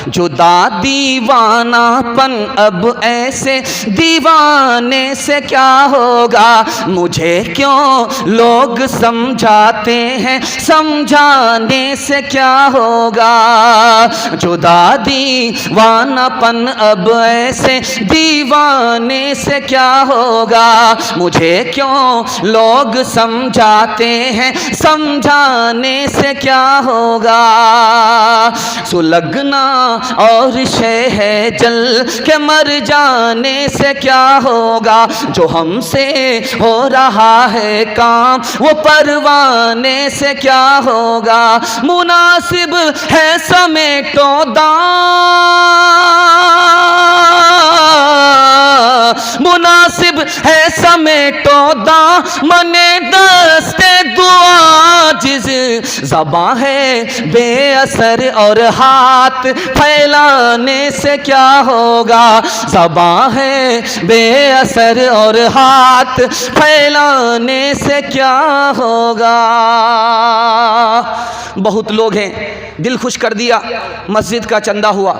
जुदा दीवानापन अब ऐसे दीवाने से क्या होगा, मुझे क्यों लोग समझाते हैं, समझाने से क्या होगा। जुदा दीवानापन अब ऐसे दीवाने से क्या होगा, मुझे क्यों लोग समझाते हैं, समझाने से क्या होगा। सुलगना और शय है जल के मर जाने से क्या होगा, जो हमसे हो रहा है काम वो परवाने से क्या होगा। मुनासिब है समेटो मुनासिब है समेटो मने दस्ते दुआ जिस ज़बां है बेअसर और हाथ फैलाने से क्या होगा। ज़बां है बेअसर और हाथ फैलाने से क्या होगा। बहुत लोग हैं, दिल खुश कर दिया, मस्जिद का चंदा हुआ,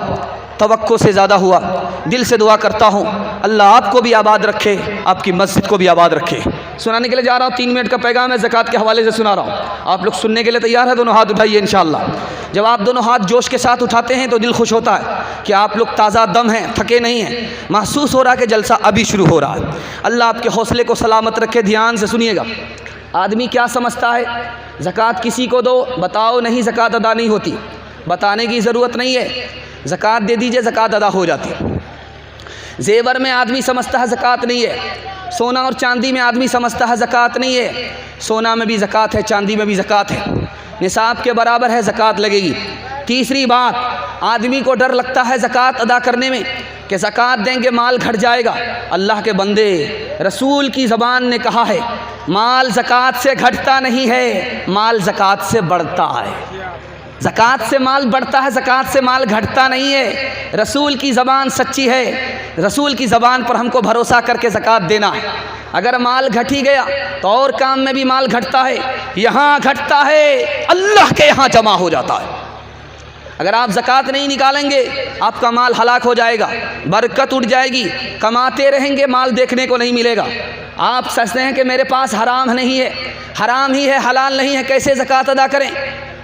तवक्को से ज़्यादा हुआ। दिल से दुआ करता हूँ अल्लाह आपको भी आबाद रखे, आपकी मस्जिद को भी आबाद रखे। सुनाने के लिए जा रहा हूँ, 3 मिनट का पैगाम है, ज़कात के हवाले से सुना रहा हूँ। आप लोग सुनने के लिए तैयार है? दोनों हाथ उठाइए इंशाअल्लाह। जब आप दोनों हाथ जोश के साथ उठाते हैं तो दिल खुश होता है कि आप लोग ताज़ा दम हैं, थके नहीं हैं। महसूस हो रहा है कि जलसा अभी शुरू हो रहा है। अल्लाह आपके हौसले को सलामत रखे। ध्यान से सुनिएगा। आदमी क्या समझता है, ज़कात किसी को दो, बताओ नहीं ज़कात अदा नहीं होती, बताने की ज़रूरत नहीं है, ज़कात दे दीजिए ज़कात अदा हो जाती है। जेवर में आदमी समझता है ज़कात नहीं है, सोना और चांदी में आदमी समझता है ज़कात नहीं है। सोना में भी ज़कात है, चांदी में भी ज़कात है, निसाब के बराबर है, ज़कात लगेगी। तीसरी बात, आदमी को डर लगता है ज़कात अदा करने में कि ज़कात देंगे माल घट जाएगा। अल्लाह के बंदे, रसूल की ज़बान ने कहा है माल ज़कात से घटता नहीं है, माल ज़कात से बढ़ता है। ज़कात से माल बढ़ता है, ज़कात से माल घटता नहीं है। रसूल की ज़बान सच्ची है, रसूल की ज़बान पर हमको भरोसा करके ज़कात देना है। अगर माल घट ही गया तो और काम में भी माल घटता है, यहाँ घटता है, अल्लाह के यहाँ जमा हो जाता है। अगर आप ज़कात नहीं निकालेंगे आपका माल हलाक हो जाएगा, बरकत उठ जाएगी, कमाते रहेंगे, माल देखने को नहीं मिलेगा। आप सोचते हैं कि मेरे पास हराम नहीं है, हराम ही है, हलाल नहीं है, कैसे ज़कात अदा करें।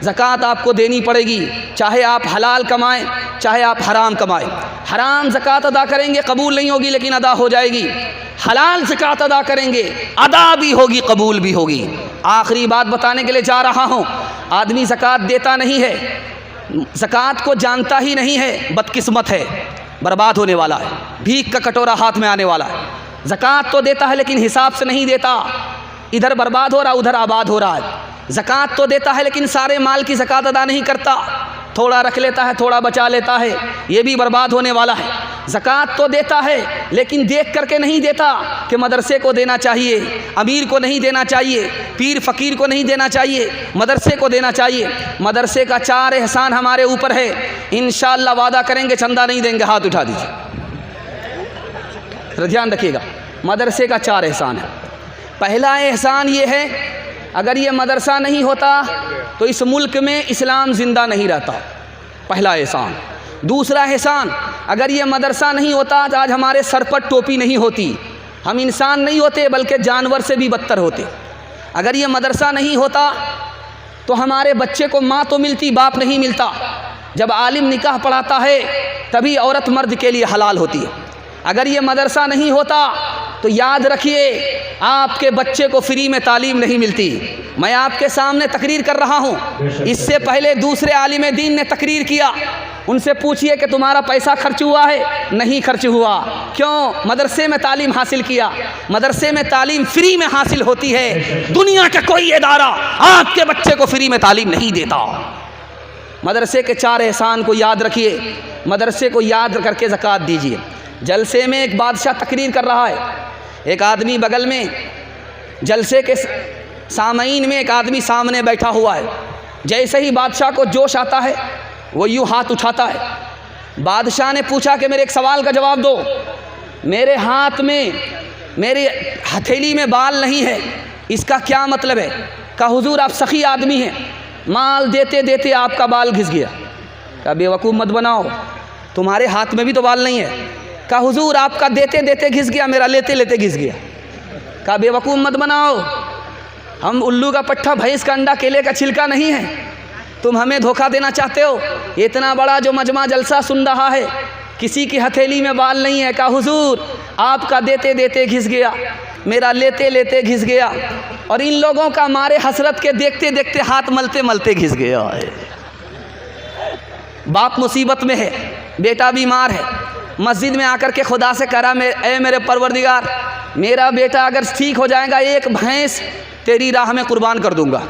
ज़कात आपको देनी पड़ेगी, चाहे आप हलाल कमाएं, चाहे आप हराम कमाएं। हराम ज़कात अदा करेंगे कबूल नहीं होगी लेकिन अदा हो जाएगी। हलाल ज़कात अदा करेंगे, अदा भी होगी, कबूल भी होगी। आखिरी बात बताने के लिए जा रहा हूँ। आदमी ज़कात देता नहीं है, ज़कात को जानता ही नहीं है, बदकिस्मत है, बर्बाद होने वाला है, भीख का कटोरा हाथ में आने वाला है। ज़कात तो देता है लेकिन हिसाब से नहीं देता, इधर बर्बाद हो रहा, उधर आबाद हो रहा है। ज़कात तो देता है लेकिन सारे माल की ज़कात अदा नहीं करता, थोड़ा रख लेता है, थोड़ा बचा लेता है, ये भी बर्बाद होने वाला है। ज़कात तो देता है लेकिन देख करके नहीं देता कि मदरसे को देना चाहिए, अमीर को नहीं देना चाहिए, पीर फ़कीर को नहीं देना चाहिए, मदरसे को देना चाहिए। मदरसे का 4 एहसान हमारे ऊपर है, इंशाअल्लाह वादा करेंगे चंदा नहीं देंगे। हाथ उठा दीजिए, ध्यान रखिएगा। मदरसे का 4 एहसान है। पहला एहसान ये है, अगर ये मदरसा नहीं होता तो इस मुल्क में इस्लाम ज़िंदा नहीं रहता, पहला एहसान। दूसरा एहसान, अगर ये मदरसा नहीं होता तो आज हमारे सर पर टोपी नहीं होती, हम इंसान नहीं होते बल्कि जानवर से भी बदतर होते। अगर ये मदरसा नहीं होता तो हमारे बच्चे को माँ तो मिलती, बाप नहीं मिलता। जब आलिम निकाह पढ़ाता है तभी औरत मर्द के लिए हलाल होती है। अगर ये मदरसा नहीं होता तो याद रखिए आपके बच्चे को फ्री में तालीम नहीं मिलती। मैं आपके सामने तकरीर कर रहा हूँ, इससे पहले दूसरे आलिम दीन ने तकरीर किया, उनसे पूछिए कि तुम्हारा पैसा खर्च हुआ है? नहीं खर्च हुआ। क्यों? मदरसे में तालीम हासिल किया। मदरसे में तालीम फ्री में हासिल होती है, दुनिया का कोई इदारा आपके बच्चे को फ्री में तालीम नहीं देता। मदरसे के 4 एहसान को याद रखिए, मदरसे को याद करके ज़कात दीजिए। जलसे में एक बादशाह तकरीर कर रहा है, एक आदमी बगल में, जलसे के सामईन में एक आदमी सामने बैठा हुआ है। जैसे ही बादशाह को जोश आता है वो यूँ हाथ उठाता है। बादशाह ने पूछा कि मेरे एक सवाल का जवाब दो, मेरे हाथ में, मेरी हथेली में बाल नहीं है, इसका क्या मतलब है? कहा हुजूर आप सखी आदमी हैं, माल देते देते आपका बाल घिस गया। कहा बेवकूफ़ मत बनाओ, तुम्हारे हाथ में भी तो बाल नहीं है। कहा हुजूर आपका देते देते घिस गया, मेरा लेते लेते घिस गया। कहा बेवकूफ़ मत बनाओ, हम उल्लू का पट्ठा, भैंस का अंडा, केले का छिलका नहीं है, तुम हमें धोखा देना चाहते हो। इतना बड़ा जो मजमा जलसा सुन रहा है, किसी की हथेली में बाल नहीं है। कहा हुजूर आपका देते देते घिस गया, मेरा लेते लेते घिस गया, और इन लोगों का मारे हसरत के देखते देखते हाथ मलते मलते घिस गया है। बाप मुसीबत में है, बेटा बीमार है, मस्जिद में आकर के खुदा से करा ए मेरे परवरदिगार, मेरा बेटा अगर ठीक हो जाएगा, एक भैंस तेरी राह में कुर्बान कर दूंगा।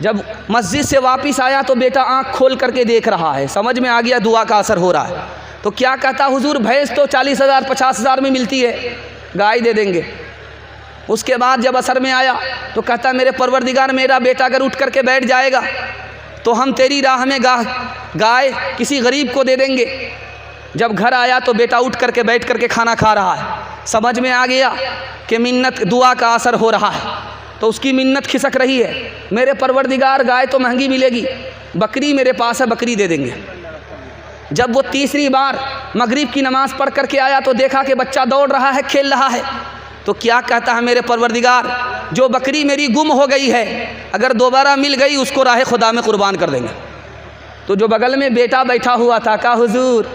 जब मस्जिद से वापस आया तो बेटा आँख खोल करके देख रहा है, समझ में आ गया दुआ का असर हो रहा है। तो क्या कहता हुजूर भैंस तो 40,000 50,000 में मिलती है, गाय दे देंगे। उसके बाद जब असर में आया तो कहता मेरे परवरदिगार मेरा बेटा अगर उठ करके बैठ जाएगा तो हम तेरी राह में गाय किसी गरीब को दे देंगे। जब घर आया तो बेटा उठ करके बैठ करके खाना खा रहा है, समझ में आ गया कि मिन्नत दुआ का असर हो रहा है। तो उसकी मिन्नत खिसक रही है, मेरे परवरदिगार गाय तो महंगी मिलेगी, बकरी मेरे पास है, बकरी दे देंगे। जब वो तीसरी बार मगरिब की नमाज़ पढ़ करके आया तो देखा कि बच्चा दौड़ रहा है, खेल रहा है। तो क्या कहता है मेरे परवरदिगार, जो बकरी मेरी गुम हो गई है अगर दोबारा मिल गई उसको राह खुदा में कुर्बान कर देंगे। तो जो बगल में बेटा बैठा हुआ था कहा हुजूर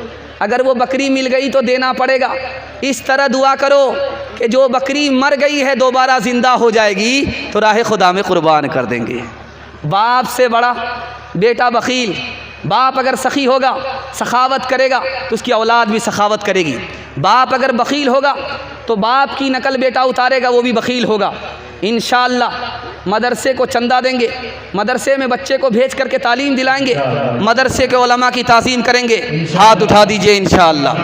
अगर वो बकरी मिल गई तो देना पड़ेगा, इस तरह दुआ करो कि जो बकरी मर गई है दोबारा ज़िंदा हो जाएगी तो राह खुदा में कुर्बान कर देंगे। बाप से बड़ा बेटा बख़ील। बाप अगर सखी होगा, सखावत करेगा तो उसकी औलाद भी सखावत करेगी। बाप अगर बख़ील होगा तो बाप की नकल बेटा उतारेगा, वो भी बख़ील होगा। इंशाअल्लाह मदरसे को चंदा देंगे, मदरसे में बच्चे को भेज करके तालीम दिलाएंगे, मदरसे के उलमा की ताज़ीम करेंगे। हाथ उठा दीजिए इंशाअल्लाह।